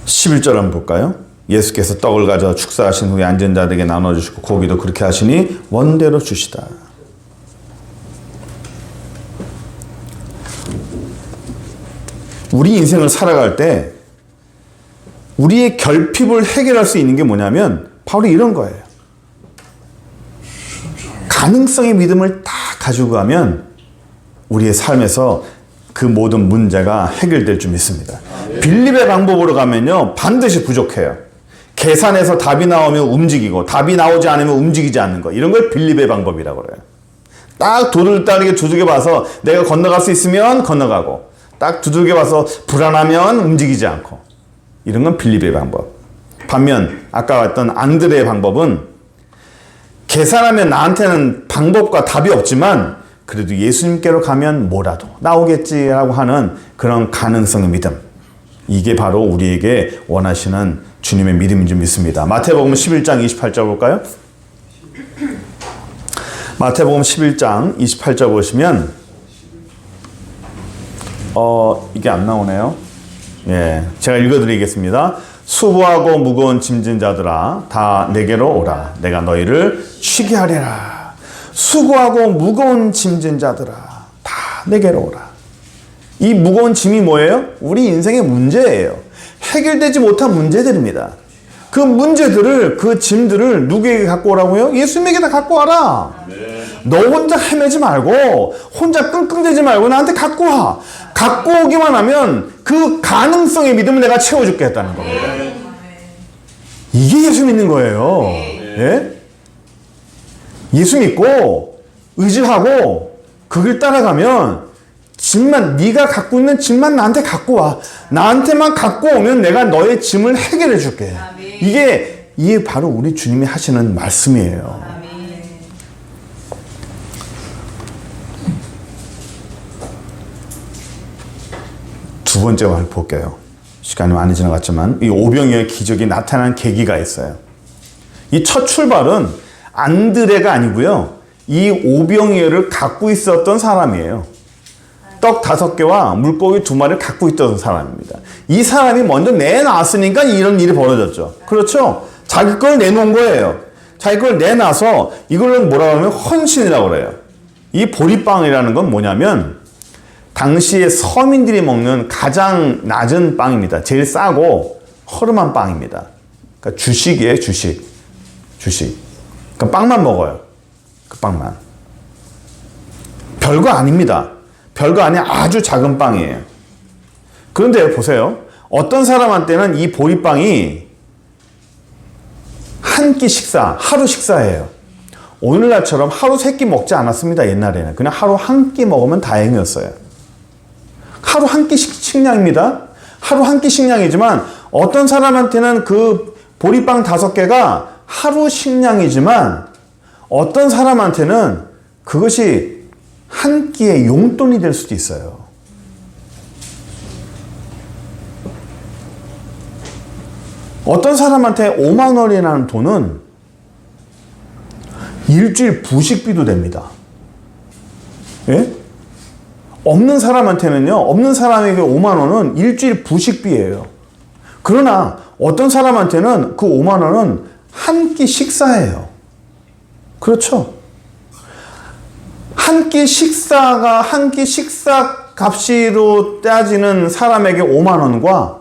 (11절) 한번 볼까요? 예수께서 떡을 가져 축사하신 후에 앉은 자들에게 나눠주시고 고기도 그렇게 하시니 원대로 주시다. 우리 인생을 살아갈 때 우리의 결핍을 해결할 수 있는 게 뭐냐면 바로 이런 거예요. 가능성의 믿음을 다 가지고 가면 우리의 삶에서 그 모든 문제가 해결될 줄 믿습니다. 빌립의 방법으로 가면요 반드시 부족해요. 계산해서 답이 나오면 움직이고 답이 나오지 않으면 움직이지 않는 거, 이런 걸 빌립의 방법이라고 그래요. 딱 도를 따르게 두들겨 봐서 내가 건너갈 수 있으면 건너가고 딱 두들겨 봐서 불안하면 움직이지 않고, 이런 건 빌립의 방법. 반면 아까 왔던 안드레의 방법은 계산하면 나한테는 방법과 답이 없지만 그래도 예수님께로 가면 뭐라도 나오겠지라고 하는 그런 가능성의 믿음. 이게 바로 우리에게 원하시는 주님의 믿음인 줄 믿습니다. 마태복음 11장 28절 볼까요? 마태복음 11장 28절 보시면 이게 안 나오네요. 예, 제가 읽어드리겠습니다. 수고하고 무거운 짐진 자들아 다 내게로 오라. 내가 너희를 쉬게 하리라. 수고하고 무거운 짐진 자들아 다 내게로 오라. 이 무거운 짐이 뭐예요? 우리 인생의 문제예요. 해결되지 못한 문제들입니다. 그 문제들을, 그 짐들을 누구에게 갖고 오라고요? 예수님에게 다 갖고 와라. 너 혼자 헤매지 말고, 혼자 끙끙대지 말고 나한테 갖고 와. 갖고 오기만 하면 그 가능성의 믿음을 내가 채워주겠다는 겁니다. 이게 예수 믿는 거예요. 예? 예수 믿고 의지하고 그 길 따라가면 짐만, 네가 갖고 있는 짐만 나한테 갖고 와. 나한테만 갖고 오면 내가 너의 짐을 해결해 줄게. 이게 바로 우리 주님이 하시는 말씀이에요. 두 번째 말 볼게요. 시간이 많이 지나갔지만 이 오병이어의 기적이 나타난 계기가 있어요. 이 첫 출발은 안드레가 아니고요. 이 오병이어를 갖고 있었던 사람이에요. 떡 5개와 물고기 2마리를 갖고 있던 사람입니다. 이 사람이 먼저 내놨으니까 이런 일이 벌어졌죠. 그렇죠? 자기 걸 내놓은 거예요. 자기 걸 내놔서 이걸 뭐라고 하면 헌신이라고 그래요. 이 보리빵이라는 건 뭐냐면 당시에 서민들이 먹는 가장 낮은 빵입니다. 제일 싸고 허름한 빵입니다. 그러니까 주식이에요, 주식. 그러니까 빵만 먹어요. 그 빵만. 별거 아닙니다. 별거 아니야. 아주 작은 빵이에요. 그런데 보세요. 어떤 사람한테는 이 보리빵이 한 끼 식사, 하루 식사예요. 오늘날처럼 하루 3끼 먹지 않았습니다. 옛날에는. 그냥 하루 한 끼 먹으면 다행이었어요. 하루 한 끼 식량입니다. 하루 한 끼 식량이지만 어떤 사람한테는 그 보리빵 5개가 하루 식량이지만 어떤 사람한테는 그것이 한 끼의 용돈이 될 수도 있어요. 어떤 사람한테 5만 원이라는 돈은 일주일 부식비도 됩니다. 예? 없는 사람한테는요, 없는 사람에게 5만 원은 일주일 부식비예요. 그러나 어떤 사람한테는 그 5만 원은 한 끼 식사예요. 그렇죠? 한 끼 식사가 한 끼 식사 값으로 따지는 사람에게 5만 원과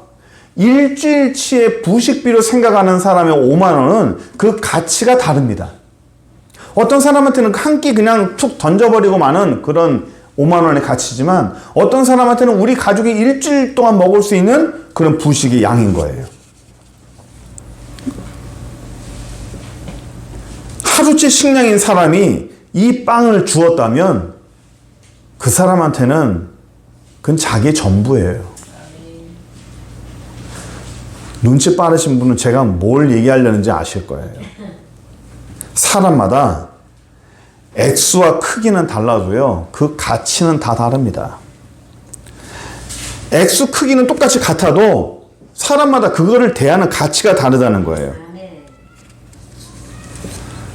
일주일치의 부식비로 생각하는 사람의 5만 원은 그 가치가 다릅니다. 어떤 사람한테는 한 끼 그냥 툭 던져버리고 마는 그런 5만 원의 가치지만 어떤 사람한테는 우리 가족이 일주일 동안 먹을 수 있는 그런 부식의 양인 거예요. 하루치 식량인 사람이 이 빵을 주었다면 그 사람한테는 그건 자기의 전부예요. 눈치 빠르신 분은 제가 뭘 얘기하려는지 아실 거예요. 사람마다 액수와 크기는 달라도요, 그 가치는 다 다릅니다. 액수 크기는 똑같이 같아도 사람마다 그거를 대하는 가치가 다르다는 거예요.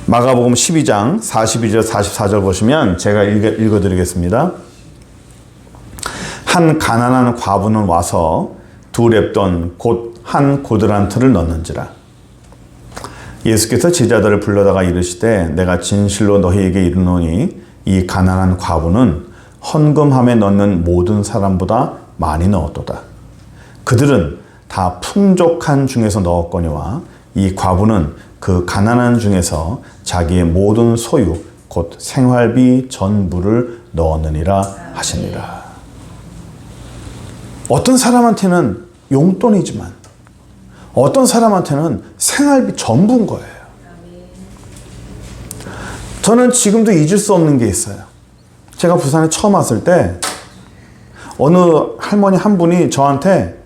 마가복음 12장 42절 44절 보시면 제가 읽어드리겠습니다. 한 가난한 과부는 와서 2렙돈 곧 한 고드란트를 넣는지라. 예수께서 제자들을 불러다가 이르시되 내가 진실로 너희에게 이르노니 이 가난한 과부는 헌금함에 넣는 모든 사람보다 많이 넣었도다. 그들은 다 풍족한 중에서 넣었거니와 이 과부는 그 가난한 중에서 자기의 모든 소유 곧 생활비 전부를 넣었느니라 하시니라. 어떤 사람한테는 용돈이지만 어떤 사람한테는 생활비 전부인 거예요. 저는 지금도 잊을 수 없는 게 있어요. 제가 부산에 처음 왔을 때 어느 할머니 한 분이 저한테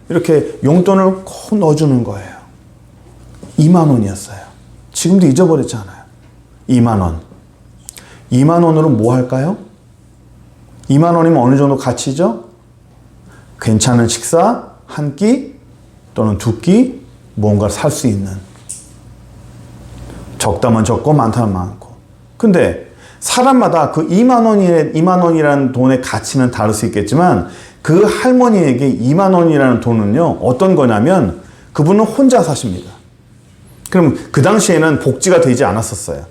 이렇게 용돈을 꼭 넣어주는 거예요. 2만 원이었어요. 지금도 잊어버렸지 않아요. 2만 원. 2만 원으로 뭐 할까요? 2만 원이면 어느 정도 가치죠? 괜찮은 식사 한 끼 또는 2끼 무언가를 살 수 있는. 적다면 적고 많다면 많고. 근데 사람마다 그 2만 원이라는 돈의 가치는 다를 수 있겠지만 그 할머니에게 2만 원이라는 돈은요, 어떤 거냐면 그분은 혼자 사십니다. 그럼 그 당시에는 복지가 되지 않았었어요.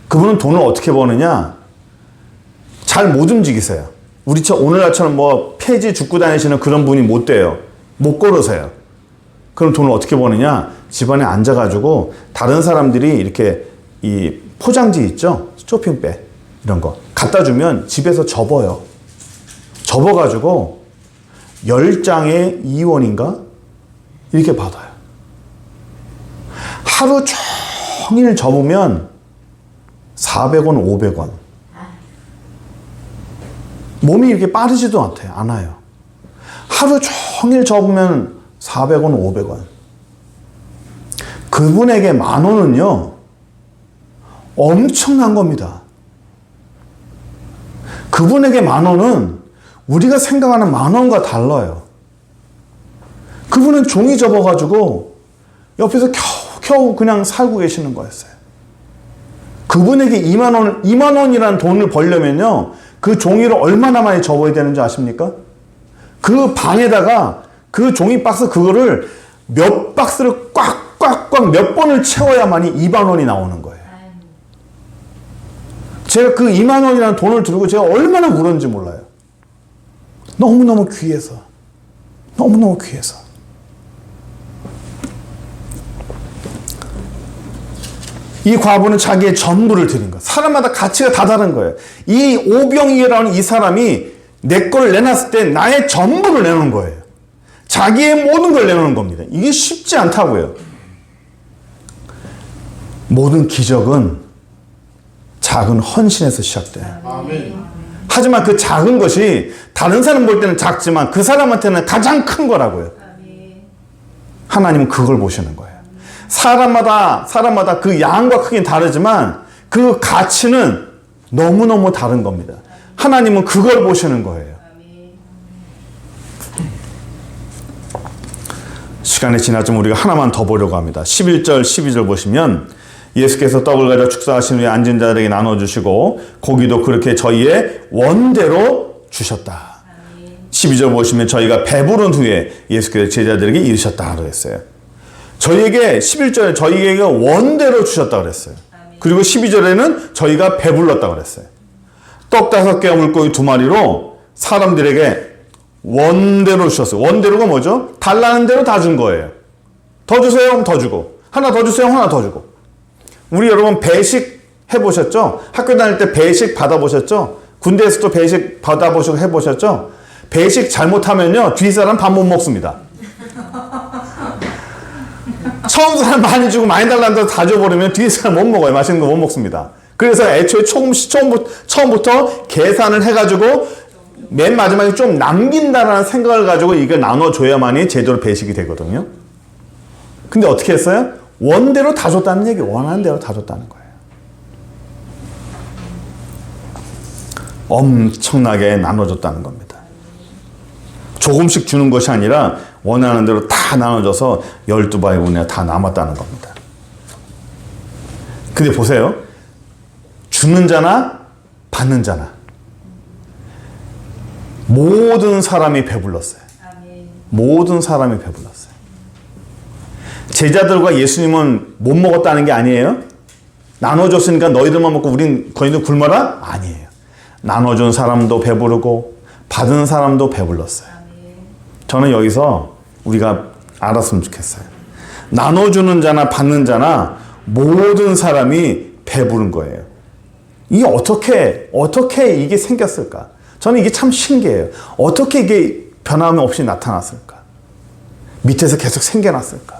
그분은 돈을 어떻게 버느냐? 잘 못 움직이세요. 오늘날처럼 뭐 폐지 죽고 다니시는 그런 분이 못 돼요. 못 걸으세요. 그럼 돈을 어떻게 버느냐? 집안에 앉아가지고 다른 사람들이 이렇게 이 포장지 있죠? 쇼핑백 이런 거 갖다 주면 집에서 접어요. 접어가지고 10장에 2원인가? 이렇게 받아요. 하루 종일 접으면 400원, 500원. 몸이 이렇게 빠르지도 않아요. 하루 종일 접으면 400원, 500원. 그분에게 10,000원은요, 엄청난 겁니다. 그분에게 10,000원은 우리가 생각하는 10,000원과 달라요. 그분은 종이 접어가지고 옆에서 겨우 그냥 살고 계시는 거였어요. 그분에게 2만 원이라는 돈을 벌려면요, 그 종이를 얼마나 많이 접어야 되는지 아십니까? 그 방에다가 그 종이 박스 그거를 몇 박스를 꽉꽉꽉 몇 번을 채워야만이 2만 원이 나오는 거예요. 제가 그 2만 원이라는 돈을 들고 제가 얼마나 울었는지 몰라요. 너무너무 귀해서. 너무너무 귀해서. 이 과부는 자기의 전부를 드린 것. 사람마다 가치가 다 다른 거예요. 이 오병이어라는 이 사람이 내 걸 내놨을 때 나의 전부를 내놓은 거예요. 자기의 모든 걸 내놓는 겁니다. 이게 쉽지 않다고요. 모든 기적은 작은 헌신에서 시작돼요. 아멘. 하지만 그 작은 것이 다른 사람 볼 때는 작지만 그 사람한테는 가장 큰 거라고요. 하나님은 그걸 보시는 거예요. 사람마다 그 양과 크기는 다르지만 그 가치는 너무너무 다른 겁니다. 하나님은 그걸 보시는 거예요. 시간이 지나지만 우리가 하나만 더 보려고 합니다. 11절, 12절 보시면 예수께서 떡을 가져 축사하신 후에 앉은 자들에게 나눠주시고 고기도 그렇게 저희의 원대로 주셨다. 12절 보시면 저희가 배부른 후에 예수께서 제자들에게 이르셨다 그랬어요. 저희에게 11절에 저희에게 원대로 주셨다 그랬어요. 그리고 12절에는 저희가 배불렀다 그랬어요. 떡 5개와 물고기 2마리로 사람들에게 원대로 주셨어요. 원대로가 뭐죠? 달라는 대로 다 준 거예요. 더 주세요 하면 더 주고, 하나 더 주세요 하나 더 주고. 우리 여러분 배식 해보셨죠? 학교 다닐 때 배식 받아보셨죠? 군대에서도 배식 받아보시고 해보셨죠? 배식 잘못하면요 뒷사람 밥 못 먹습니다. 처음 사람 많이 주고 많이 달라는 대로 다 줘버리면 뒤에 사람 못 먹어요. 맛있는 거 못 먹습니다. 그래서 애초에 처음부터 계산을 해가지고 맨 마지막에 좀 남긴다라는 생각을 가지고 이걸 나눠줘야만이 제대로 배식이 되거든요. 근데 어떻게 했어요? 원대로 다 줬다는 얘기, 원하는 대로 다 줬다는 거예요. 엄청나게 나눠줬다는 겁니다. 조금씩 주는 것이 아니라 원하는 대로 다 나눠줘서 12바구니가 다 남았다는 겁니다. 근데 보세요. 주는 자나 받는 자나 모든 사람이 배불렀어요. 모든 사람이 배불렀어요. 제자들과 예수님은 못 먹었다는 게 아니에요. 나눠줬으니까 너희들만 먹고 너희들 굶어라? 아니에요. 나눠준 사람도 배부르고 받은 사람도 배불렀어요. 저는 여기서 우리가 알았으면 좋겠어요. 나눠주는 자나 받는 자나 모든 사람이 배부른 거예요. 이게 어떻게 이게 생겼을까? 저는 이게 참 신기해요. 어떻게 이게 변함 없이 나타났을까? 밑에서 계속 생겨났을까?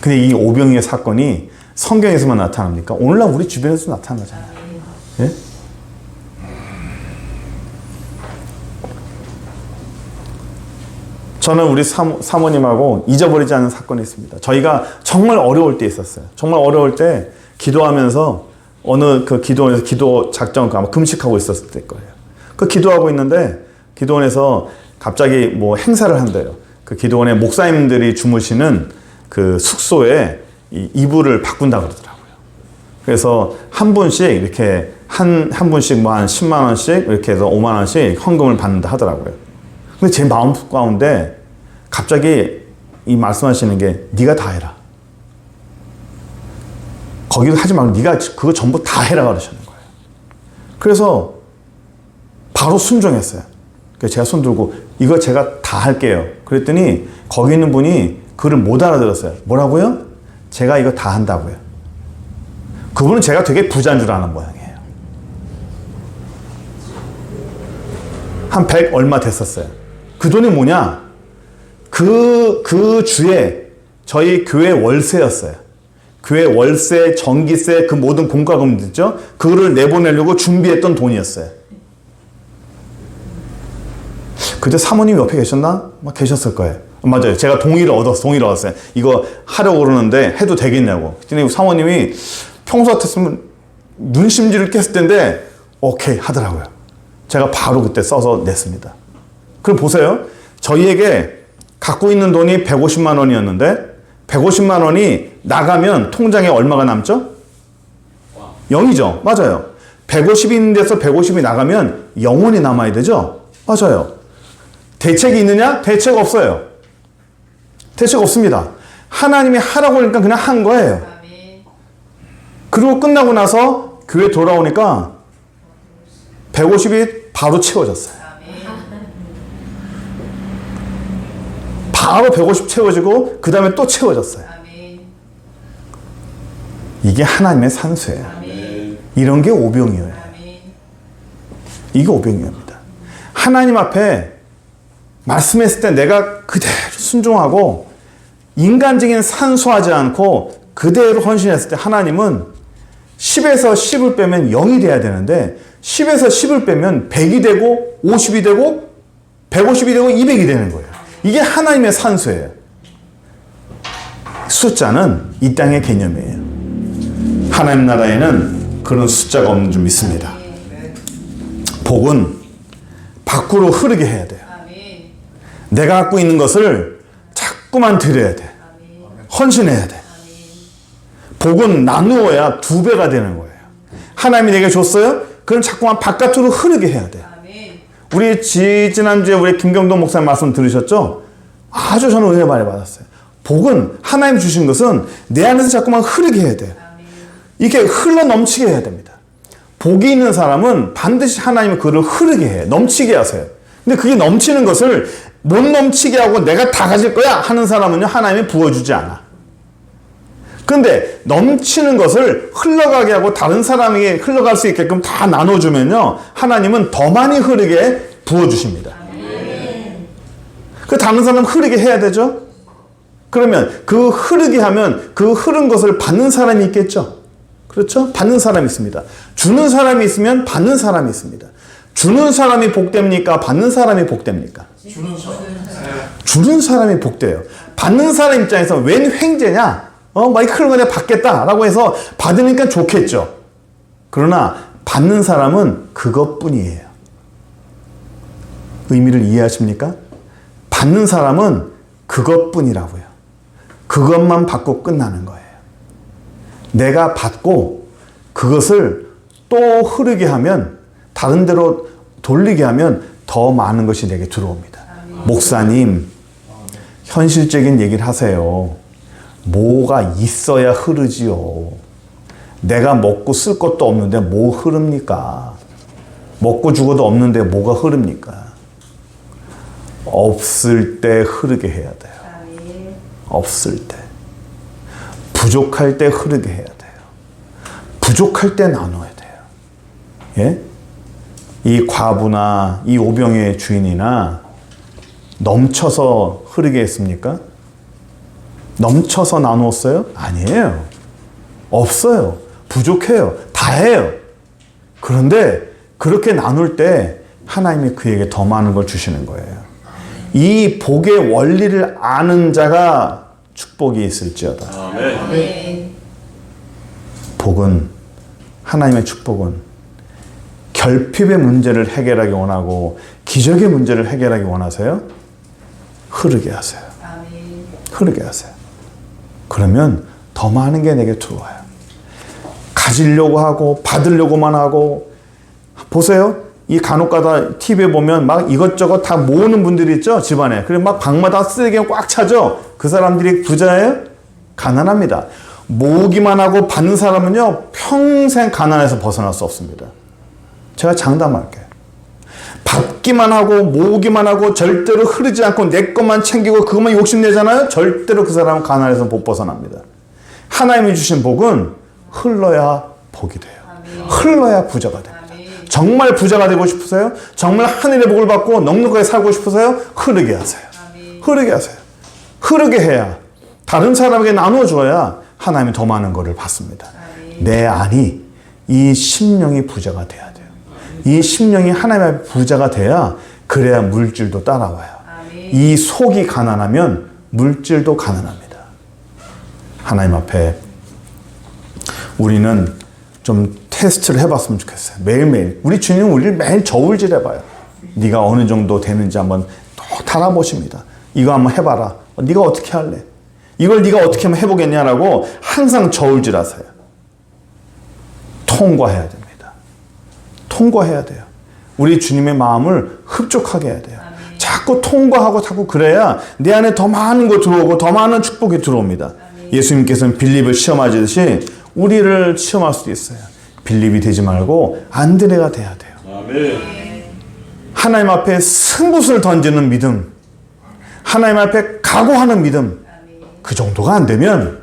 근데 이 오병이의 사건이 성경에서만 나타납니까? 오늘날 우리 주변에서 나타난 거잖아요. 예? 저는 우리 사모님하고 잊어버리지 않는 사건이 있습니다. 저희가 정말 어려울 때 있었어요. 정말 어려울 때 기도하면서 어느 그 기도원에서 기도 작전 아마 금식하고 있었을 때 거예요. 그 기도하고 있는데 기도원에서 갑자기 뭐 행사를 한대요. 그 기도원에 목사님들이 주무시는 그 숙소에 이 이불을 바꾼다 그러더라고요. 그래서 한 분씩 이렇게 한 분씩 뭐 한 10만 원씩 이렇게 해서 5만 원씩 헌금을 받는다 하더라고요. 근데 제 마음 가운데 갑자기 이 말씀하시는 게 네가 다 해라. 거기도 하지 말고 네가 그거 전부 다 해라 그러시는 거예요. 그래서 바로 순종했어요. 그래서 제가 손 들고 이거 제가 다 할게요. 그랬더니 거기 있는 분이 그를 못 알아들었어요. 뭐라고요? 제가 이거 다 한다고요. 그분은 제가 되게 부자인 줄 아는 모양이에요. 한 100 얼마 됐었어요. 그 돈이 뭐냐? 그 주에 저희 교회 월세였어요. 교회 월세, 전기세, 그 모든 공과금 있죠? 그거를 내보내려고 준비했던 돈이었어요. 그때 사모님이 옆에 계셨나? 막 계셨을 거예요. 맞아요. 제가 동의를 얻었어요. 이거 하려고 그러는데 해도 되겠냐고. 그랬더니 사모님이 평소 같았으면 눈심지를 깼을 텐데 오케이 하더라고요. 제가 바로 그때 써서 냈습니다. 그럼 보세요. 저희에게 갖고 있는 돈이 150만 원이었는데 150만 원이 나가면 통장에 얼마가 남죠? 0이죠. 맞아요. 150이 있는 데서 150이 나가면 0원이 남아야 되죠? 맞아요. 대책이 있느냐? 대책 없어요. 대책 없습니다. 하나님이 하라고 하니까 그냥 한 거예요. 그리고 끝나고 나서 교회 돌아오니까 150이 바로 채워졌어요. 바로 150 채워지고 그 다음에 또 채워졌어요. 이게 하나님의 산수예요. 이런 게 오병이어요. 이게 오병이어입니다. 하나님 앞에 말씀했을 때 내가 그대로 순종하고 인간적인 산수하지 않고 그대로 헌신했을 때 하나님은 10에서 10을 빼면 0이 돼야 되는데 10에서 10을 빼면 100이 되고 50이 되고 150이 되고 200이 되는 거예요. 이게 하나님의 산수예요. 숫자는 이 땅의 개념이에요. 하나님 나라에는 그런 숫자가 없는 줄 믿습니다. 복은 밖으로 흐르게 해야 돼요. 내가 갖고 있는 것을 자꾸만 드려야 돼. 헌신해야 돼. 복은 나누어야 2배가 되는 거예요. 하나님이 내게 줬어요? 그럼 자꾸만 바깥으로 흐르게 해야 돼. 우리 지난주에 우리 김경동 목사님 말씀 들으셨죠? 아주 저는 은혜 많이 받았어요. 복은 하나님 주신 것은 내 안에서 자꾸만 흐르게 해야 돼요. 이렇게 흘러 넘치게 해야 됩니다. 복이 있는 사람은 반드시 하나님은 그를 흐르게 해요. 넘치게 하세요. 근데 그게 넘치는 것을 못 넘치게 하고 내가 다 가질 거야 하는 사람은요, 하나님이 부어주지 않아. 그런데 넘치는 것을 흘러가게 하고 다른 사람에게 흘러갈 수 있게끔 다 나눠주면요, 하나님은 더 많이 흐르게 부어주십니다. 그 다른 사람 흐르게 해야 되죠? 그러면 그 흐르게 하면 그 흐른 것을 받는 사람이 있겠죠? 그렇죠? 받는 사람이 있습니다. 주는 사람이 있으면 받는 사람이 있습니다. 주는 사람이 복됩니까? 받는 사람이 복됩니까? 주는 사람이 복돼요. 받는 사람 입장에서 웬 횡재냐? 막 흐른 거 내가 받겠다라고 해서 받으니까 좋겠죠. 그러나 받는 사람은 그것뿐이에요. 의미를 이해하십니까? 받는 사람은 그것뿐이라고요. 그것만 받고 끝나는 거예요. 내가 받고 그것을 또 흐르게 하면, 다른 데로 돌리게 하면 더 많은 것이 내게 들어옵니다. 목사님, 현실적인 얘기를 하세요. 뭐가 있어야 흐르지요. 내가 먹고 쓸 것도 없는데 뭐 흐릅니까? 먹고 죽어도 없는데 뭐가 흐릅니까? 없을 때 흐르게 해야 돼요. 없을 때. 부족할 때 흐르게 해야 돼요. 부족할 때 나눠야 돼요. 예? 이 과부나 이 오병의 주인이나 넘쳐서 흐르게 했습니까? 넘쳐서 나누었어요? 아니에요. 없어요. 부족해요. 다해요. 그런데 그렇게 나눌 때 하나님이 그에게 더 많은 걸 주시는 거예요. 이 복의 원리를 아는 자가 축복이 있을지어다. 아멘. 복은, 하나님의 축복은 결핍의 문제를 해결하기 원하고 기적의 문제를 해결하기 원하세요? 흐르게 하세요. 흐르게 하세요. 그러면 더 많은 게 내게 들어와요. 가지려고 하고 받으려고만 하고, 보세요. 이 간혹가다 TV에 보면 막 이것저것 다 모으는 분들이 있죠, 집안에. 그리고 막 방마다 쓰레기가 꽉 차죠. 그 사람들이 부자예요? 가난합니다. 모으기만 하고 받는 사람은요, 평생 가난에서 벗어날 수 없습니다. 제가 장담할게요. 받기만 하고 모으기만 하고 절대로 흐르지 않고 내 것만 챙기고 그것만 욕심내잖아요. 절대로 그 사람은 가난에서 못 벗어납니다. 하나님이 주신 복은 흘러야 복이 돼요. 흘러야 부자가 됩니다. 정말 부자가 되고 싶으세요? 정말 하늘의 복을 받고 넉넉하게 살고 싶으세요? 흐르게 하세요. 흐르게 하세요. 흐르게 해야 다른 사람에게 나눠줘야 하나님이 더 많은 것을 받습니다. 내 안이 이 심령이 부자가 돼야 돼요. 이 심령이 하나님 앞에 부자가 돼야 그래야 물질도 따라와요. 이 속이 가난하면 물질도 가난합니다. 하나님 앞에 우리는 좀 테스트를 해봤으면 좋겠어요. 매일매일. 우리 주님은 우리를 매일 저울질 해봐요. 네가 어느 정도 되는지 한번 또 달아보십니다. 이거 한번 해봐라. 네가 어떻게 할래? 이걸 네가 어떻게 하면 해보겠냐라고 항상 저울질 하세요. 통과해야 됩니다. 통과해야 돼요. 우리 주님의 마음을 흡족하게 해야 돼요. 자꾸 통과하고 자꾸 그래야 내 안에 더 많은 거 들어오고 더 많은 축복이 들어옵니다. 예수님께서는 빌립을 시험하듯이 우리를 시험할 수도 있어요. 빌립이 되지 말고 안드레가 돼야 돼요. 아멘. 하나님 앞에 승부수를 던지는 믿음, 하나님 앞에 각오하는 믿음, 그 정도가 안 되면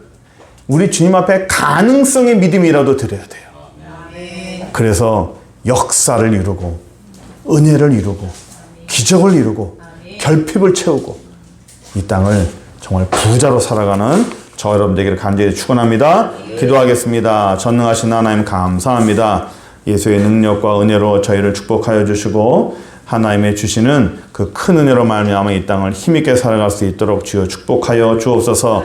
우리 주님 앞에 가능성의 믿음이라도 드려야 돼요. 그래서 역사를 이루고 은혜를 이루고 기적을 이루고 결핍을 채우고 이 땅을 정말 부자로 살아가는 저 여러분 되기를 간절히 축원합니다. 기도하겠습니다. 전능하신 하나님 감사합니다. 예수의 능력과 은혜로 저희를 축복하여 주시고 하나님의 주시는 그 큰 은혜로 말미암아 이 땅을 힘있게 살아갈 수 있도록 주여 축복하여 주옵소서.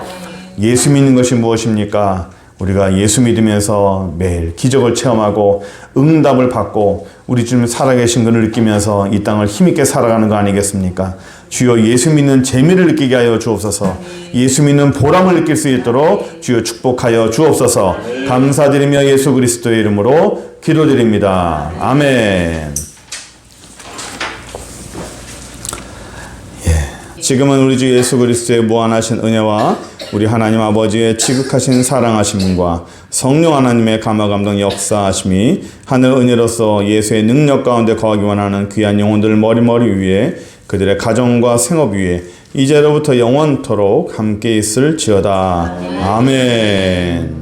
예수 믿는 것이 무엇입니까? 우리가 예수 믿으면서 매일 기적을 체험하고 응답을 받고 우리 주님 살아계신 것을 느끼면서 이 땅을 힘있게 살아가는 거 아니겠습니까? 주여 예수 믿는 재미를 느끼게 하여 주옵소서. 예수 믿는 보람을 느낄 수 있도록 주여 축복하여 주옵소서. 감사드리며 예수 그리스도의 이름으로 기도드립니다. 아멘. 지금은 우리 주 예수 그리스도의 무한하신 은혜와 우리 하나님 아버지의 지극하신 사랑하심과 성령 하나님의 감화 감동 역사하심이 하늘 은혜로서 예수의 능력 가운데 거하기 원하는 귀한 영혼들 머리머리 위에 그들의 가정과 생업 위에 이제로부터 영원토록 함께 있을지어다. 아멘.